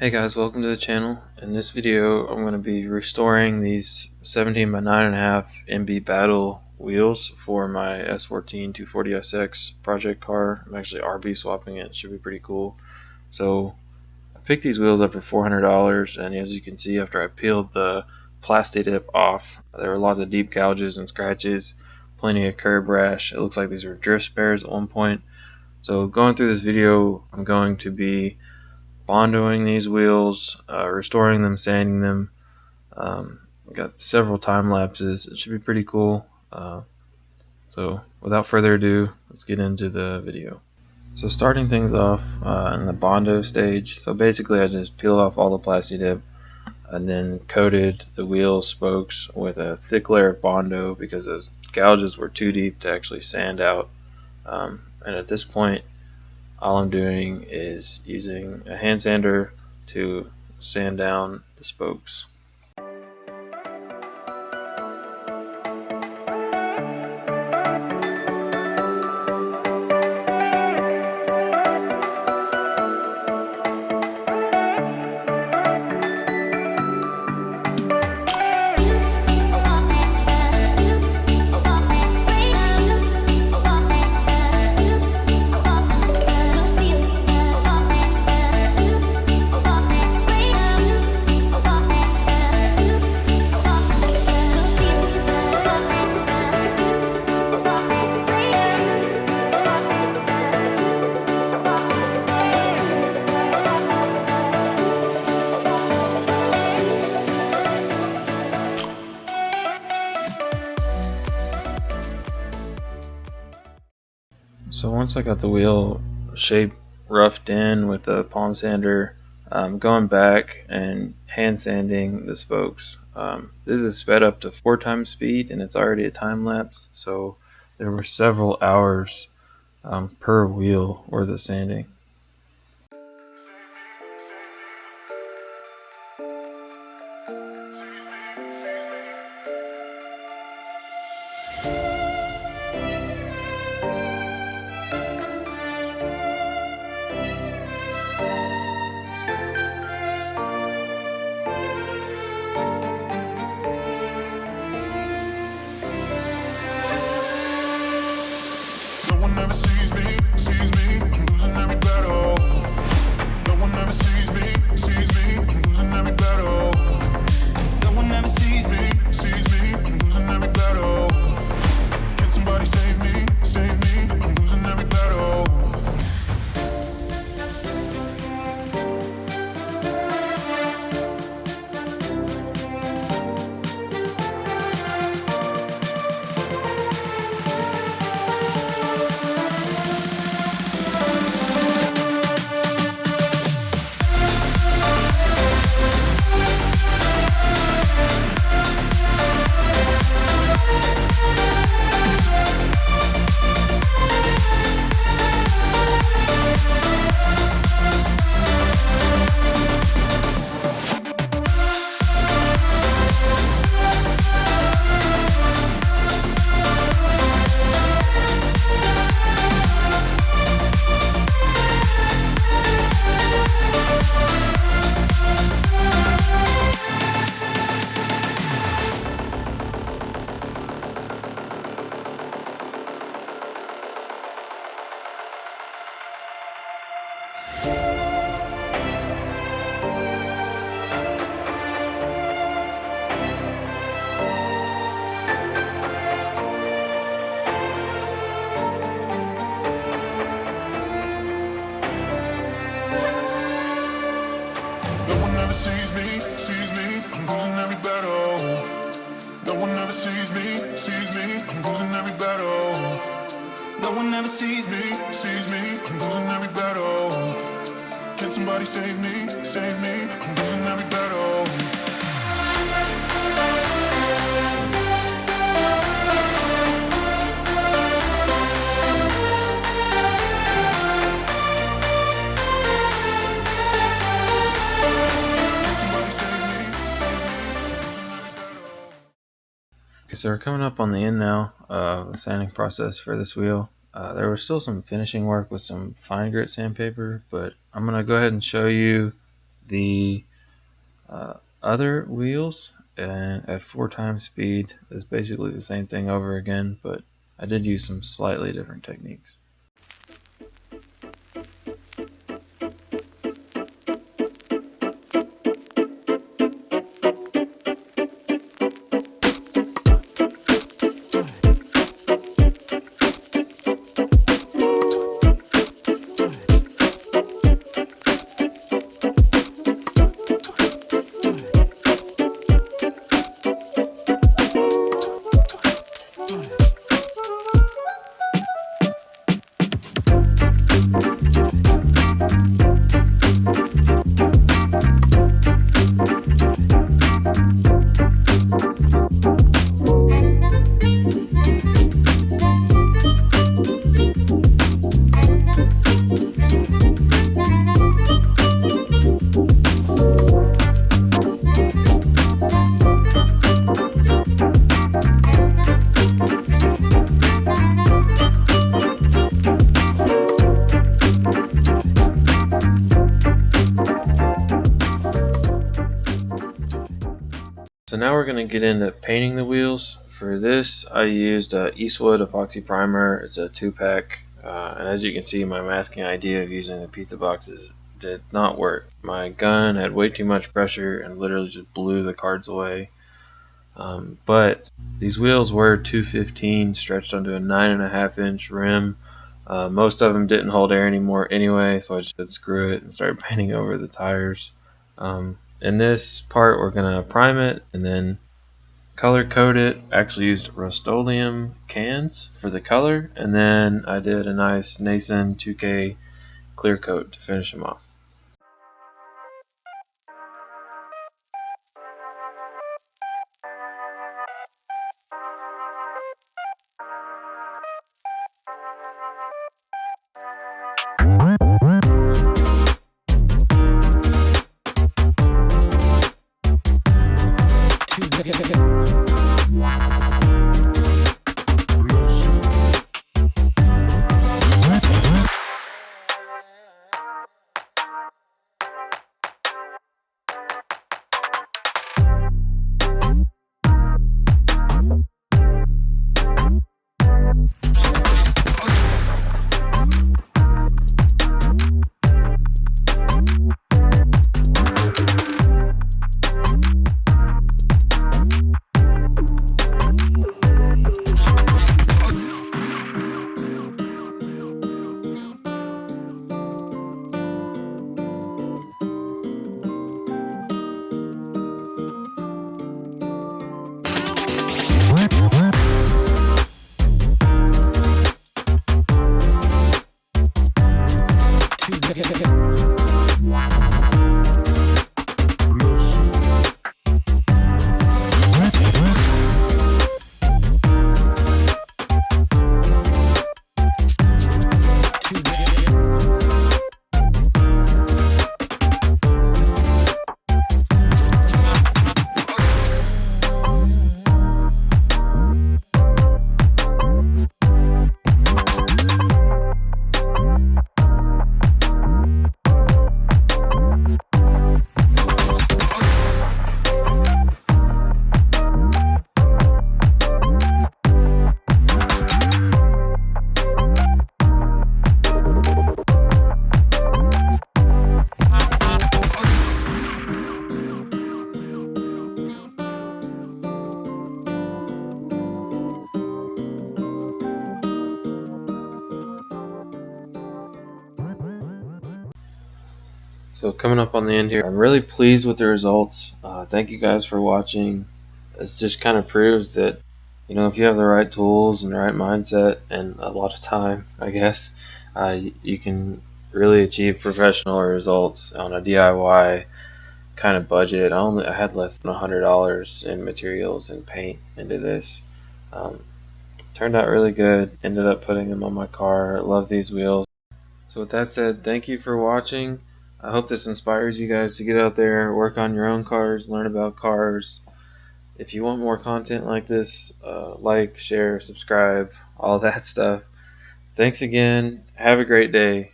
Hey guys, welcome to the channel. In this video I'm going to be restoring these 17 by 9.5 MB Battle wheels for my S14 240SX project car. I'm actually RB swapping it. It should be pretty cool. So I picked these wheels up for $400, and as you can see, after I peeled the plastic tip off, there were lots of deep gouges and scratches, plenty of curb rash. It looks like these were drift spares at one point. So going through this video, I'm going to be bondoing these wheels, restoring them, sanding them. Got several time lapses. It should be pretty cool. So without further ado, let's get into the video. So starting things off in the bondo stage, so basically I just peeled off all the plastic dip and then coated the wheel spokes with a thick layer of bondo because those gouges were too deep to actually sand out. And at this point, all I'm doing is using a hand sander to sand down the spokes. So once I got the wheel shape roughed in with the palm sander, I'm going back and hand sanding the spokes. This is sped up to 4 times speed, and it's already a time lapse, so there were several hours per wheel worth of sanding. Never sees me, I'm losing every battle. No one ever sees me, I'm losing every battle. No one ever sees me, I'm losing every battle. Can somebody save me, I'm losing every battle. Sees me, I'm losing every battle. No one ever sees me, I'm losing every battle. No one ever sees me, I'm losing every battle. Can somebody save me, I'm losing every battle. Okay, so we're coming up on the end now of the sanding process for this wheel. There was still some finishing work with some fine grit sandpaper, but I'm going to go ahead and show you the other wheels and at 4 times speed. It's basically the same thing over again, but I did use some slightly different techniques. So now we're going to get into painting the wheels. For this, I used Eastwood epoxy primer. It's a 2-pack, and as you can see, my masking idea of using the pizza boxes did not work. My gun had way too much pressure and literally just blew the cards away. But these wheels were 215 stretched onto a 9.5-inch rim. Most of them didn't hold air anymore anyway, so I just said screw it and started painting over the tires. In this part, we're going to prime it and then color code it. Actually used Rustoleum cans for the color, and then I did a nice Nason 2K clear coat to finish them off. So coming up on the end here, I'm really pleased with the results. Thank you guys for watching. This just kind of proves that, you know, if you have the right tools and the right mindset and a lot of time, I guess, you can really achieve professional results on a DIY kind of budget. I had less than $100 in materials and paint into this. Turned out really good. Ended up putting them on my car. Love these wheels. So with that said, thank you for watching. I hope this inspires you guys to get out there, work on your own cars, learn about cars. If you want more content like this, like, share, subscribe, all that stuff. Thanks again. Have a great day.